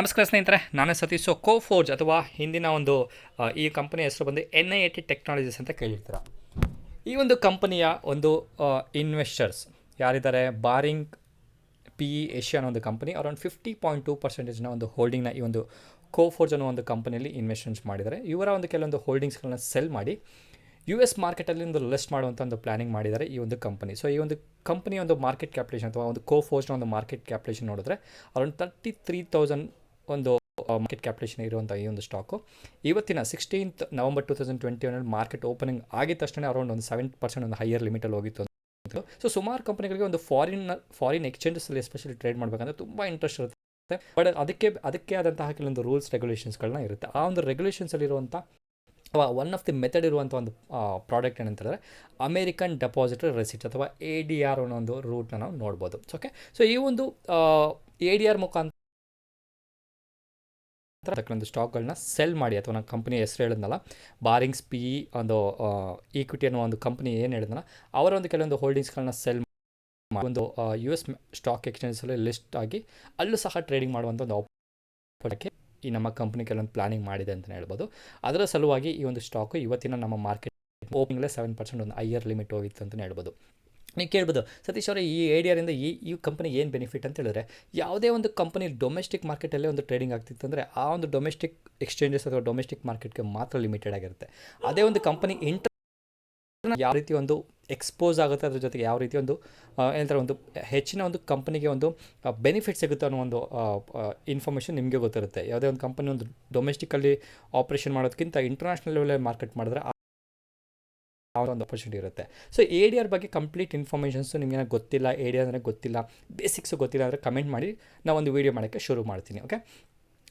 ನಮಸ್ಕಾರ ಸ್ನೇಹಿತರೆ, ನಾನು ಸತೀಶ್. ಕೋಫೋರ್ಜ್ ಅಥವಾ ಹಿಂದಿನ ಒಂದು ಈ ಕಂಪನಿ ಹೆಸರು ಬಂದು NIIT ಟೆಕ್ನಾಲಜೀಸ್ ಅಂತ ಕೇಳಿರ್ತೀರ. ಈ ಒಂದು ಕಂಪನಿಯ ಒಂದು ಇನ್ವೆಸ್ಟರ್ಸ್ ಯಾರಿದ್ದಾರೆ, ಬಾರಿಂಗ್ PE ಏಷ್ಯಾ ಅನ್ನೋ ಒಂದು ಕಂಪನಿ ಅರೌಂಡ್ 50.2% ಒಂದು ಹೋಲ್ಡಿಂಗ್ನ ಈ ಒಂದು ಕೋಫೋರ್ಜ್ ಅನ್ನೋ ಒಂದು ಕಂಪನಿಯಲ್ಲಿ ಇನ್ವೆಸ್ಟ್ಮೆಂಟ್ಸ್ ಮಾಡಿದ್ದಾರೆ. ಇವರ ಒಂದು ಕೆಲವೊಂದು ಹೋಲ್ಡಿಂಗ್ಸ್ಗಳನ್ನ ಸೆಲ್ ಮಾಡಿ US ಮಾರ್ಕೆಟಲ್ಲಿ ಒಂದು ಲಿಸ್ಟ್ ಮಾಡುವಂಥ ಒಂದು ಪ್ಲಾನಿಂಗ್ ಮಾಡಿದ್ದಾರೆ ಈ ಒಂದು ಕಂಪನಿ. ಸೊ ಈ ಒಂದು ಕಂಪನಿಯ ಒಂದು ಮಾರ್ಕೆಟ್ ಕ್ಯಾಪಿಟೇಷನ್ ಅಥವಾ ಒಂದು ಕೋಫೋರ್ಜ್ನ ಒಂದು ಮಾರ್ಕೆಟ್ ಕ್ಯಾಪಿಟೇಷನ್ ನೋಡಿದ್ರೆ ಅರೌಂಡ್ 33,000 ಒಂದು ಮಾರ್ಕೆಟ್ ಕ್ಯಾಪಿಟೇಷನ್ ಇರುವಂಥ ಈ ಒಂದು ಸ್ಟಾಕು ಇವತ್ತಿನ 16th November 2021 ಮಾರ್ಕೆಟ್ ಓಪನಿಂಗ್ ಆಗಿದ ತಕ್ಷಣ ಅರೌಂಡ್ ಒಂದು 7% ಒಂದು ಹೈಯರ್ ಲಿಮಿಟಲ್ಲಿ ಹೋಗಿತ್ತು. ಸೊ ಸುಮಾರು ಕಂಪನಿಗಳಿಗೆ ಒಂದು ಫಾರಿನ್ ಎಕ್ಸ್ಚೇಂಜಸಲ್ಲಿ ಎಸ್ಪೆಷಲಿ ಟ್ರೇಡ್ ಮಾಡಬೇಕಂದ್ರೆ ತುಂಬ ಇಂಟ್ರೆಸ್ಟ್ ಇರುತ್ತೆ. ಬಟ್ ಅದಕ್ಕೆ ಆದಂತಹ ಕೆಲವೊಂದು ರೂಲ್ಸ್ ರೆಗ್ಯುಲೇಷನ್ಸ್ಗಳನ್ನ ಇರುತ್ತೆ. ಆ ಒಂದು ರೆಗ್ಯುಲೇಷನ್ಸಲ್ಲಿರುವಂಥ ಒನ್ ಆಫ್ ದಿ ಮೆಥಡ್ ಇರುವಂಥ ಒಂದು ಪ್ರಾಡಕ್ಟ್ ಏನಂತಂದರೆ ಅಮೇರಿಕನ್ ಡೆಪಾಸಿಟರಿ ರೆಸಿಟ್ ಅಥವಾ ADR ಅನ್ನೋ ಒಂದು ರೂಟ್ನ ನಾವು ನೋಡ್ಬೋದು. ಓಕೆ, ಸೊ ಈ ಒಂದು ADR ಮುಖಾಂತರ ಒಂದು ಸ್ಟಾಕ್ಗಳನ್ನ ಸೆಲ್ ಮಾಡಿ, ಅಥವಾ ನಾನು ಕಂಪನಿ ಹೆಸರು ಹೇಳಿದ್ನಲ್ಲ, ಬಾರಿಂಗ್ಸ್ PE ಒಂದು ಈಕ್ವಿಟಿ ಅನ್ನೋ ಒಂದು ಕಂಪನಿ ಏನು ಹೇಳಿದ್ನಲ್ಲ, ಅವರ ಒಂದು ಕೆಲವೊಂದು ಹೋಲ್ಡಿಂಗ್ಸ್ಗಳನ್ನ ಸೆಲ್ ಮಾಡಿ ಒಂದು US ಸ್ಟಾಕ್ ಎಕ್ಸ್ಚೇಂಜಲ್ಲಿ ಲಿಸ್ಟ್ ಆಗಿ ಅಲ್ಲೂ ಸಹ ಟ್ರೇಡಿಂಗ್ ಮಾಡುವಂಥ ಒಂದು ಆಪರ್ಚುನಿಟಿ ಈ ನಮ್ಮ ಕಂಪ್ನಿ ಕೆಲವೊಂದು ಪ್ಲಾನಿಂಗ್ ಮಾಡಿದೆ ಅಂತಲೇ ಹೇಳ್ಬೋದು. ಅದರ ಸಲುವಾಗಿ ಈ ಒಂದು ಸ್ಟಾಕು ಇವತ್ತಿನ ನಮ್ಮ ಮಾರ್ಕೆಟ್ ಓಪನಿಂಗಲ್ಲೇ 7% ಒಂದು ಹೈಯರ್ ಲಿಮಿಟ್ ಹೋಗಿತ್ತು ಅಂತಲೇ ಹೇಳ್ಬೋದು. ನೀವು ಕೇಳ್ಬೋದು, ಸತೀಶ್ ಅವರೇ, ಈ ADRಯಿಂದ ಈ ಕಂಪನಿಗೆ ಏನು ಬೆನಿಫಿಟ್ ಅಂತ ಹೇಳಿದ್ರೆ, ಯಾವುದೇ ಒಂದು ಕಂಪನಿ ಡೊಮೆಸ್ಟಿಕ್ ಮಾರ್ಕೆಟಲ್ಲೇ ಒಂದು ಟ್ರೇಡಿಂಗ್ ಆಗ್ತಿತ್ತು ಅಂದರೆ ಆ ಒಂದು ಡೊಮೆಸ್ಟಿಕ್ ಎಕ್ಸ್ಚೇಂಜಸ್ ಅಥವಾ ಡೊಮೆಸ್ಟಿಕ್ ಮಾರ್ಕೆಟ್ಗೆ ಮಾತ್ರ ಲಿಮಿಟೆಡ್ ಆಗಿರುತ್ತೆ. ಅದೇ ಒಂದು ಕಂಪನಿ ಯಾವ ರೀತಿ ಒಂದು ಎಕ್ಸ್ಪೋಸ್ ಆಗುತ್ತೆ, ಅದ್ರ ಜೊತೆಗೆ ಯಾವ ರೀತಿ ಒಂದು ಏನಂತಾರೆ ಒಂದು ಹೆಚ್ಚಿನ ಒಂದು ಕಂಪನಿಗೆ ಒಂದು ಬೆನಿಫಿಟ್ ಸಿಗುತ್ತೆ ಅನ್ನೋ ಒಂದು ಇನ್ಫಾರ್ಮೇಷನ್ ನಿಮಗೆ ಗೊತ್ತಿರುತ್ತೆ. ಯಾವುದೇ ಒಂದು ಕಂಪನಿ ಒಂದು ಡೊಮೆಸ್ಟಿಕಲ್ಲಿ ಆಪ್ರೇಷನ್ ಮಾಡೋದಕ್ಕಿಂತ ಇಂಟರ್ನ್ಯಾಷನಲ್ ಲೆವೆಲಲ್ಲಿ ಮಾರ್ಕೆಟ್ ಮಾಡಿದ್ರೆ ಒಂದು ಆಪರ್ಚುನಿಟಿ ಇರುತ್ತೆ. ಸೊ ADR ಬಗ್ಗೆ ಕಂಪ್ಲೀಟ್ ಇನ್ಫಾರ್ಮೇಷನ್ಸು ನಿಮಗೆ ಗೊತ್ತಿಲ್ಲ, ADR ಅಂದರೆ ಗೊತ್ತಿಲ್ಲ, ಬೇಸಿಕ್ಸು ಗೊತ್ತಿಲ್ಲ ಅಂದರೆ ಕಮೆಂಟ್ ಮಾಡಿ, ನಾವು ಒಂದು ವೀಡಿಯೋ ಮಾಡೋಕ್ಕೆ ಶುರು ಮಾಡ್ತೀನಿ. ಓಕೆ,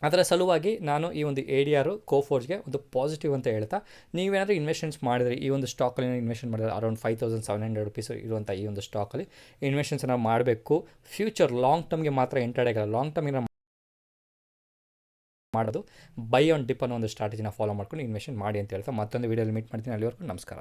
ಅದರ ಸಲುವಾಗಿ ನಾನು ಈ ಒಂದು ADR ಕೋಫೋರ್ಜ್ಗೆ ಒಂದು ಪಾಸಿಟಿವ್ ಅಂತ ಹೇಳ್ತಾ, ನೀವೇನಾದರೂ ಇನ್ವೆಸ್ಟ್ಮೆಂಟ್ಸ್ ಮಾಡಿದರೆ ಈ ಒಂದು ಸ್ಟಾಕಲ್ಲಿ ಇನ್ವೆಸ್ಟ್ಮೆಂಟ್ ಮಾಡಿದರೆ ಅರೌಂಡ್ 5,700 ರೂಪೀಸ್ ಇರುವಂಥ ಈ ಒಂದು ಸ್ಟಾಕಲ್ಲಿ ಇನ್ವೆಸ್ಟ್ಮೆಂಟ್ಸನ್ನು ಮಾಡಬೇಕು. ಫ್ಯೂಚರ್ ಲಾಂಗ್ ಟರ್ಮ್ಗೆ ಮಾತ್ರ ಎಂಟರ್ಡೇಗಲ್ಲ, ಲಾಂಗ್ ಟರ್ಮಿಗೆ ಮಾಡೋದು ಬೈ ಆನ್ ಡಿಪ್ ಅನ್ನೋ ಒಂದು ಸ್ಟ್ರಾಟಜಿನ ಫಾಲೋ ಮಾಡ್ಕೊಂಡು ಇನ್ವೆಸ್ಟ್ಮೆಂಟ್ ಮಾಡಿ ಅಂತ ಹೇಳ್ತಾ ಮತ್ತೊಂದು ವೀಡಿಯೋಲಿ ಮೀಟ್ ಮಾಡ್ತೀನಿ. ಅಲ್ಲಿವರೆಗೂ ನಮಸ್ಕಾರ.